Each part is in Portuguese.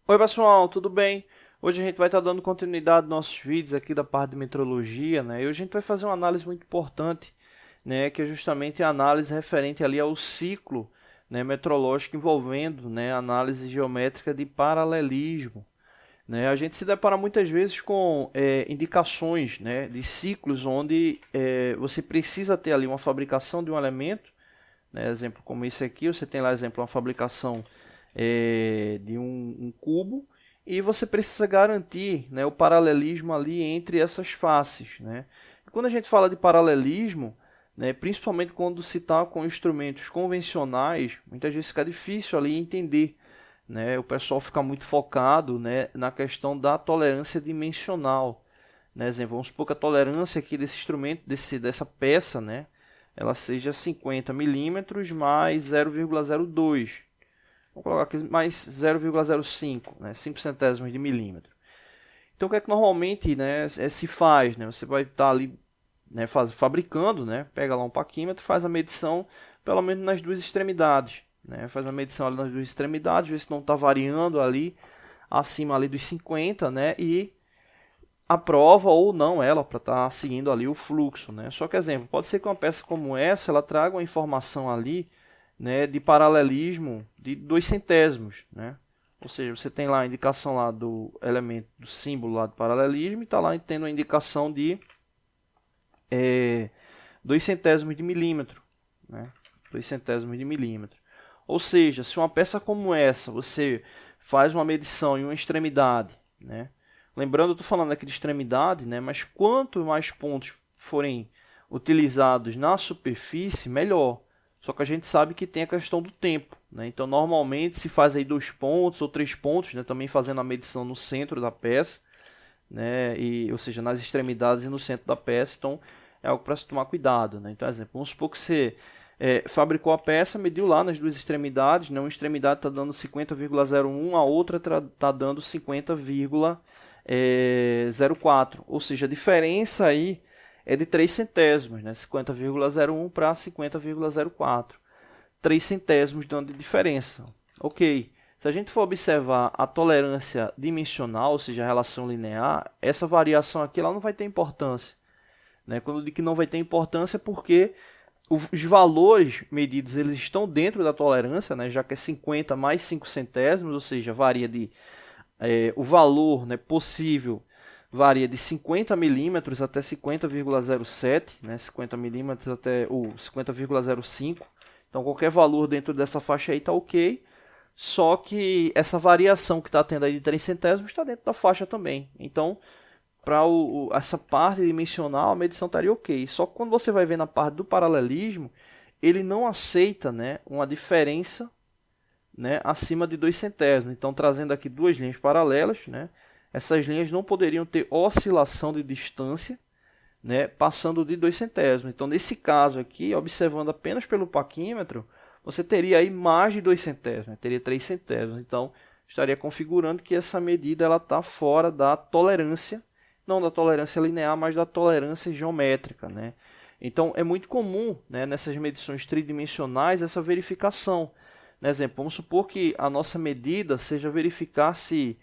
Oi pessoal, tudo bem? Hoje a gente vai estar dando continuidade aos nossos vídeos aqui da parte de metrologia, né? E hoje a gente vai fazer uma análise muito importante, né? Que é justamente a análise referente ali ao ciclo, né, metrológico envolvendo, né, análise geométrica de paralelismo, né? A gente se depara muitas vezes com indicações, né, de ciclos onde você precisa ter ali uma fabricação de um elemento, né? Exemplo como esse aqui, você tem lá exemplo uma fabricação de um cubo e você precisa garantir, né, o paralelismo ali entre essas faces, né? E quando a gente fala de paralelismo, né, principalmente quando se está com instrumentos convencionais, muitas vezes fica difícil ali entender, né? O pessoal fica muito focado, né, na questão da tolerância dimensional, né? Exemplo, vamos supor que a tolerância aqui desse instrumento, dessa peça, né, ela seja 50 milímetros mais 0,02. Vamos colocar aqui mais 0,05, né, 5 centésimos de milímetro. Então o que é que normalmente, né, se faz? Né? Você vai estar ali, né, fabricando, né, pega lá um paquímetro, faz a medição pelo menos nas duas extremidades. Né? Faz a medição ali nas duas extremidades, vê se não está variando ali acima ali dos 50, né, e aprova ou não ela para estar seguindo ali o fluxo, né? Só que exemplo, pode ser que uma peça como essa ela traga uma informação ali, né, de paralelismo de 2 centésimos, né? Ou seja, você tem lá a indicação lá do elemento do símbolo lá de paralelismo e está lá tendo a indicação de 2 centésimos de milímetro, né? 2 centésimos de milímetro. Ou seja, se uma peça como essa você faz uma medição em uma extremidade, né? Lembrando, eu estou falando aqui de extremidade, né? Mas quanto mais pontos forem utilizados na superfície, melhor. Só que a gente sabe que tem a questão do tempo, né? Então, normalmente se faz aí 2 pontos ou 3 pontos, né? Também fazendo a medição no centro da peça, né? Ou seja, nas extremidades e no centro da peça. Então, é algo para se tomar cuidado, né? Então, exemplo, vamos supor que você fabricou a peça, mediu lá nas duas extremidades, né? Uma extremidade está dando 50,01, a outra está dando 50,04. Ou seja, a diferença aí é de 3 centésimos, né? 50,01 para 50,04. 3 centésimos dando de diferença. Ok. Se a gente for observar a tolerância dimensional, ou seja, a relação linear, essa variação aqui ela não vai ter importância. Né? Quando eu digo que não vai ter importância é porque os valores medidos eles estão dentro da tolerância, né? Já que é 50 mais 5 centésimos, ou seja, varia de o valor, né, possível varia de 50 milímetros até 50,07, né, 50 milímetros até o 50,05. Então qualquer valor dentro dessa faixa aí está ok. Só que essa variação que está tendo aí de 3 centésimos está dentro da faixa também. Então para essa parte dimensional, a medição estaria ok. Só que quando você vai ver na parte do paralelismo, ele não aceita, né, uma diferença, né, acima de 2 centésimos. Então, trazendo aqui duas linhas paralelas, né, essas linhas não poderiam ter oscilação de distância, né, passando de 2 centésimos. Então, nesse caso aqui, observando apenas pelo paquímetro, você teria aí mais de 2 centésimos, né, teria 3 centésimos. Então, estaria configurando que essa medida está fora da tolerância, não da tolerância linear, mas da tolerância geométrica, né? Então, é muito comum, né, nessas medições tridimensionais essa verificação. Por exemplo, vamos supor que a nossa medida seja verificar se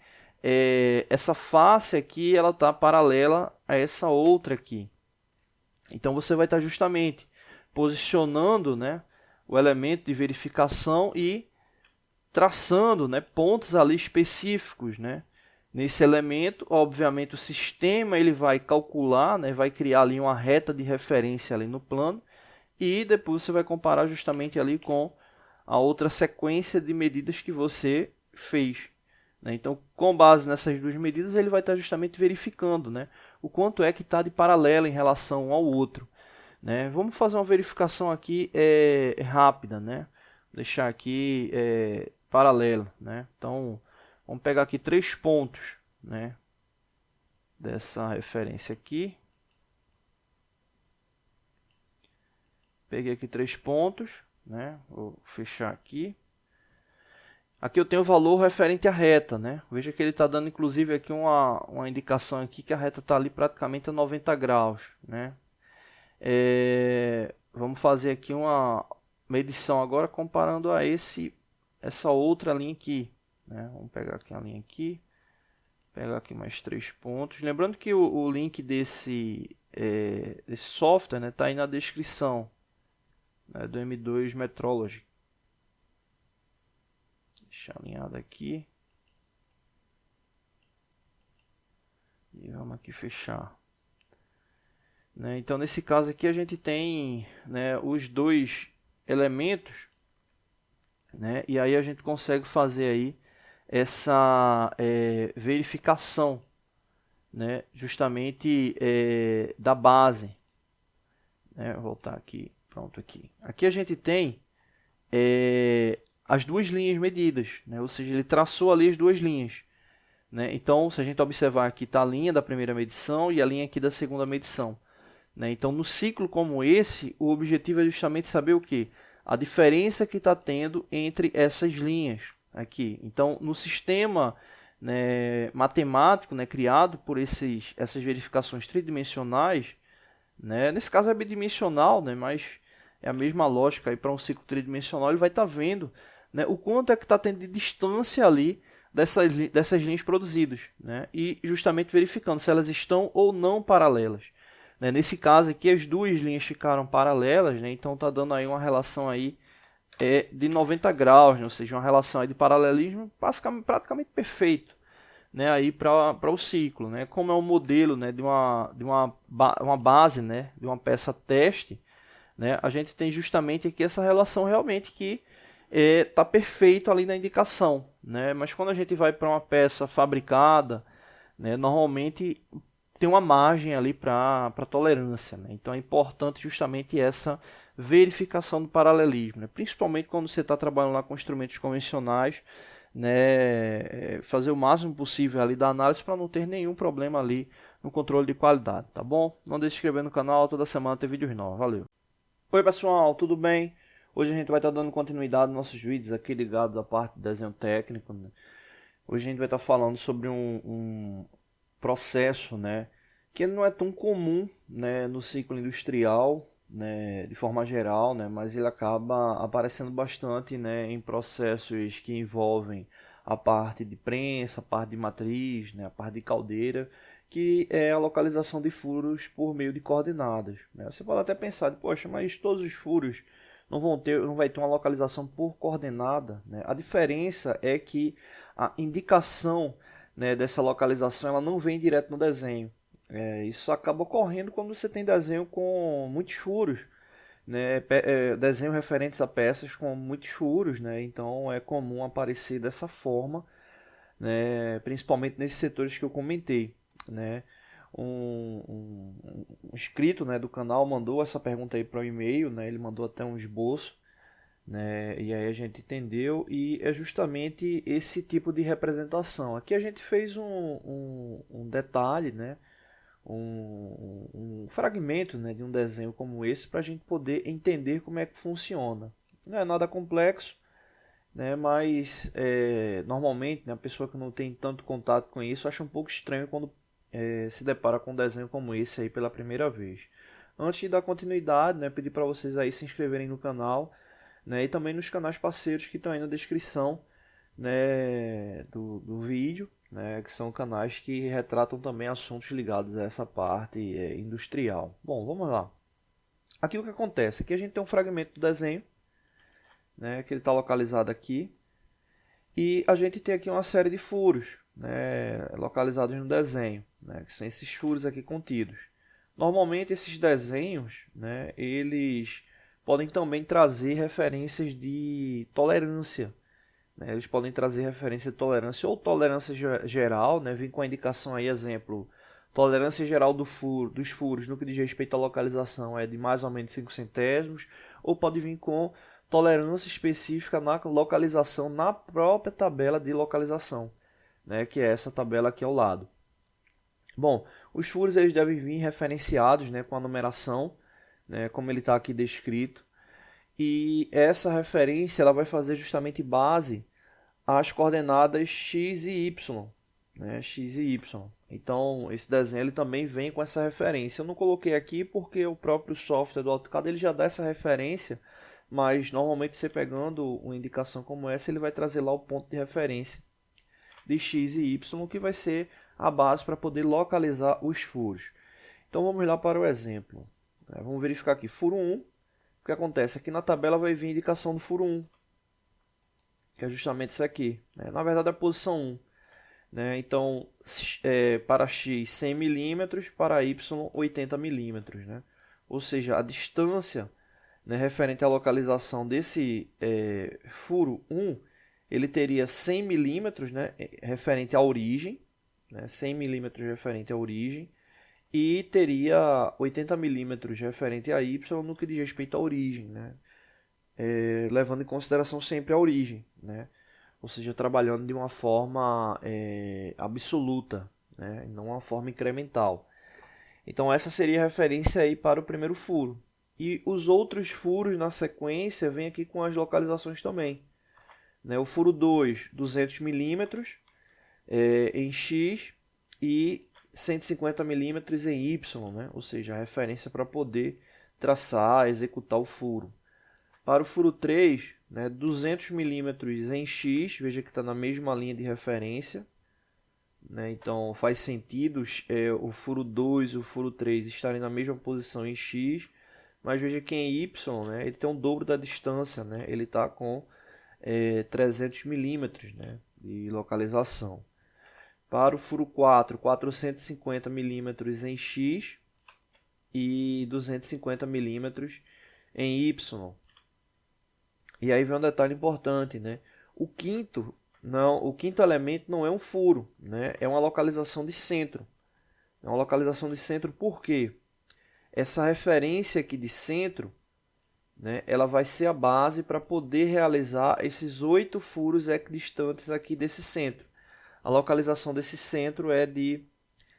essa face aqui ela está paralela a essa outra aqui. Então, você vai estar justamente posicionando, né, o elemento de verificação e traçando, né, pontos ali específicos, né, nesse elemento. Obviamente o sistema ele vai calcular, né, vai criar ali uma reta de referência ali no plano e depois você vai comparar justamente ali com a outra sequência de medidas que você fez. Né? Então, com base nessas duas medidas, ele vai estar justamente verificando, né, o quanto é que está de paralelo em relação um ao outro. Né? Vamos fazer uma verificação aqui rápida, né? Deixar aqui paralelo, né? Então, vamos pegar aqui 3 pontos, né, dessa referência aqui. Peguei aqui 3 pontos, né? Vou fechar aqui. Aqui eu tenho o valor referente à reta, né? Veja que ele está dando inclusive aqui uma indicação aqui que a reta está ali praticamente a 90 graus, né? Vamos fazer aqui uma medição agora comparando a essa outra linha aqui, né? Vamos pegar aqui a linha aqui, pegar aqui mais 3 pontos. Lembrando que o link desse software, né, tá aí na descrição, né, do M2 Metrology. Deixa alinhado aqui. E vamos aqui fechar. Né, então, nesse caso aqui, a gente tem, né, os dois elementos, né, e aí a gente consegue fazer aí essa verificação, né, justamente da base. Né, vou voltar aqui, pronto aqui. Aqui a gente tem as duas linhas medidas, né, ou seja, ele traçou ali as duas linhas. Né? Então, se a gente observar aqui, está a linha da primeira medição e a linha aqui da segunda medição. Né? Então, no ciclo como esse, o objetivo é justamente saber o quê? A diferença que está tendo entre essas linhas aqui. Então, no sistema, né, matemático, né, criado por essas verificações tridimensionais, né, nesse caso é bidimensional, né, mas é a mesma lógica para um ciclo tridimensional, ele vai estar vendo, né, o quanto é que está tendo de distância ali dessas linhas produzidas, né? E justamente verificando se elas estão ou não paralelas. Né? Nesse caso aqui, as duas linhas ficaram paralelas, né? Então está dando aí uma relação aí, de 90 graus, né? Ou seja, uma relação aí de paralelismo praticamente perfeito, né? Aí para o ciclo. Né? Como é um modelo, né, de uma base, né, de uma peça teste, né? A gente tem justamente aqui essa relação realmente que está perfeito ali na indicação, né? Mas quando a gente vai para uma peça fabricada, né, normalmente tem uma margem ali para tolerância, né? Então é importante justamente essa verificação do paralelismo, né? Principalmente quando você está trabalhando lá com instrumentos convencionais, né? Fazer o máximo possível ali da análise para não ter nenhum problema ali no controle de qualidade, tá bom? Não deixe de se inscrever no canal, toda semana tem vídeos novos, valeu! Oi pessoal, tudo bem? Hoje a gente vai estar dando continuidade nos nossos vídeos aqui ligados à parte de desenho técnico, né? Hoje a gente vai estar falando sobre um processo, né, que não é tão comum, né, no ciclo industrial, né, de forma geral, né, mas ele acaba aparecendo bastante, né, em processos que envolvem a parte de prensa, a parte de matriz, né, a parte de caldeira, que é a localização de furos por meio de coordenadas. Né? Você pode até pensar, poxa, mas todos os furos não vai ter uma localização por coordenada. Né? A diferença é que a indicação, né, dessa localização ela não vem direto no desenho. Isso acaba ocorrendo quando você tem desenho com muitos furos, né? Desenho referentes a peças com muitos furos, né? Então é comum aparecer dessa forma, né? Principalmente nesses setores que eu comentei. Né? Um inscrito, né, do canal mandou essa pergunta aí para o e-mail, né? Ele mandou até um esboço, né? E aí a gente entendeu e é justamente esse tipo de representação. Aqui a gente fez um detalhe, né? Um fragmento, né, de um desenho como esse para a gente poder entender como é que funciona. Não é nada complexo, né? Mas normalmente, né, a pessoa que não tem tanto contato com isso acha um pouco estranho quando se depara com um desenho como esse aí pela primeira vez. Antes de dar continuidade, né, pedir para vocês aí se inscreverem no canal, né, e também nos canais parceiros que estão aí na descrição, né, do vídeo, né, que são canais que retratam também assuntos ligados a essa parte industrial. Bom, vamos lá. Aqui o que acontece? Aqui a gente tem um fragmento do desenho, né, que ele está localizado aqui, e a gente tem aqui uma série de furos, né, localizados no desenho, né, que são esses furos aqui contidos. Normalmente esses desenhos, né, eles podem também trazer referências de tolerância, né, eles podem trazer referência de tolerância ou tolerância geral, né, vem com a indicação aí, exemplo, tolerância geral dos furos no que diz respeito à localização é de mais ou menos 5 centésimos, ou pode vir com tolerância específica na localização na própria tabela de localização, né, que é essa tabela aqui ao lado. Bom, os furos eles devem vir referenciados, né, com a numeração, né, como ele está aqui descrito, e essa referência ela vai fazer justamente base às coordenadas x e y, né, x e y. Então esse desenho ele também vem com essa referência. Eu não coloquei aqui porque o próprio software do AutoCAD ele já dá essa referência, mas normalmente você pegando uma indicação como essa ele vai trazer lá o ponto de referência, de x e y, que vai ser a base para poder localizar os furos. Então vamos lá para o exemplo. Vamos verificar aqui, furo 1. O que acontece? Aqui na tabela vai vir a indicação do furo 1, que é justamente isso aqui. Na verdade é a posição 1. Então, para x 100 mm, para y 80 mm. Ou seja, a distância, referente à localização desse furo 1, ele teria 100 mm referente à origem, 100 mm referente à origem, e teria 80 mm referente a y no que diz respeito à origem, levando em consideração sempre a origem, ou seja, trabalhando de uma forma absoluta, não uma forma incremental. Então essa seria a referência aí para o primeiro furo. E os outros furos na sequência vêm aqui com as localizações também. O furo 2, 200 mm em x e 150 mm em y, ou seja, a referência para poder traçar, executar o furo. Para o furo 3, 200 mm em x, veja que está na mesma linha de referência. Então faz sentido o furo 2 e o furo 3 estarem na mesma posição em x, mas veja que em y ele tem um dobro da distância, ele está com 300 mm de localização. Para o furo 4, 450 mm em x e 250 mm em y. E aí vem um detalhe importante, O quinto elemento não é um furo, É uma localização de centro. É uma localização de centro por quê? Essa referência aqui de centro, ela vai ser a base para poder realizar esses 8 furos equidistantes aqui desse centro. A localização desse centro é de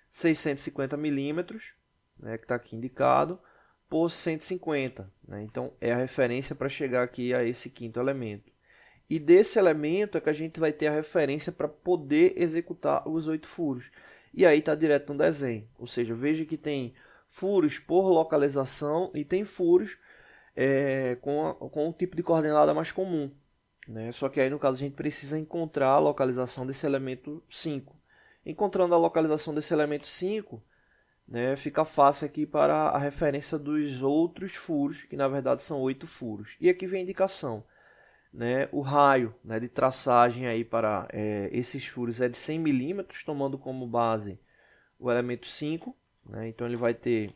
650 mm, que está aqui indicado, por 150. Então, é a referência para chegar aqui a esse quinto elemento. E desse elemento é que a gente vai ter a referência para poder executar os 8 furos. E aí está direto no desenho. Ou seja, veja que tem furos por localização e tem furos com um tipo de coordenada mais comum. Só que aí, no caso, a gente precisa encontrar a localização desse elemento 5. Encontrando a localização desse elemento 5, fica fácil aqui para a referência dos outros furos, que na verdade são 8 furos. E aqui vem a indicação. O raio de traçagem aí para esses furos é de 100 mm, tomando como base o elemento 5. Então ele vai ter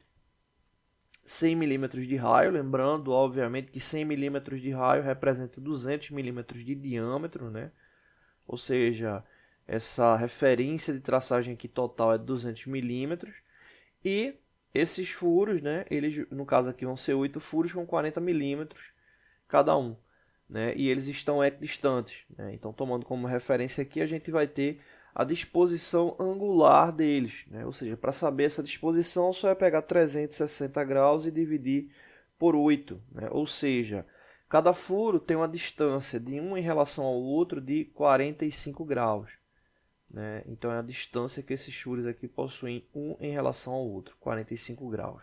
100 mm de raio, lembrando obviamente que 100 mm de raio representa 200 mm de diâmetro, ou seja, essa referência de traçagem aqui total é 200 mm. E esses furos, eles no caso aqui vão ser 8 furos com 40 mm cada um. E eles estão equidistantes. Então, tomando como referência aqui, a gente vai ter a disposição angular deles. Ou seja, para saber essa disposição, só é pegar 360 graus e dividir por 8. Ou seja, cada furo tem uma distância de um em relação ao outro de 45 graus. Então, é a distância que esses furos aqui possuem um em relação ao outro, 45 graus.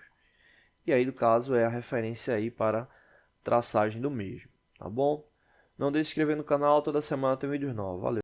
E aí, no caso, é a referência aí para traçagem do mesmo. Tá bom? Não deixe de se inscrever no canal, toda semana tem vídeos novos. Valeu!